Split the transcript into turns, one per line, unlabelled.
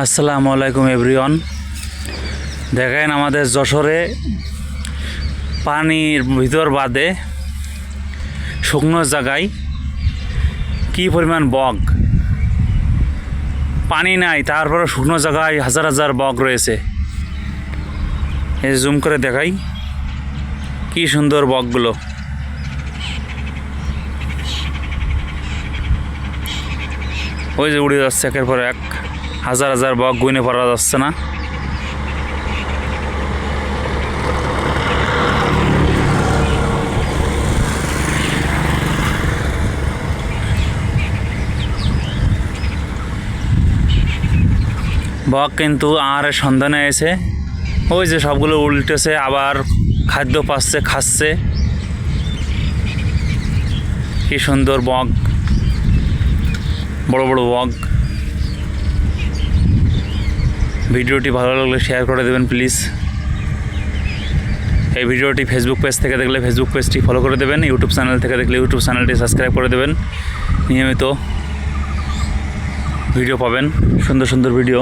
আসসালামু আলাইকুম এভরিওয়ান। দেখেন আমাদের যশোরে পানির ভিতর বাদে শুকনো জায়গায় কী পরিমাণ বক। পানি নাই, তারপরে শুকনো জায়গায় হাজার হাজার বক রয়েছে। এই জুম করে দেখাই কি সুন্দর বকগুলো। ওই যে উড়ে যাচ্ছে একের পর এক, হাজার হাজার বক, গুনে পড়া যাচ্ছে না। বক কিন্তু আহারের সন্ধানে এসে ওই যে সবগুলো উল্টেছে, আবার খাদ্য পাচ্ছে, খাচ্ছে। কি সুন্দর বক, বড় বড় বক। ভিডিওটি ভালো লাগলে শেয়ার করে দেবেন প্লিজ। এই ভিডিওটি ফেসবুক পেজ থেকে দেখলে ফেসবুক পেজটি ফলো করে দেবেন, ইউটিউব চ্যানেল থেকে দেখলে ইউটিউব চ্যানেলটি সাবস্ক্রাইব করে দেবেন। নিয়মিত ভিডিও পাবেন, সুন্দর সুন্দর ভিডিও।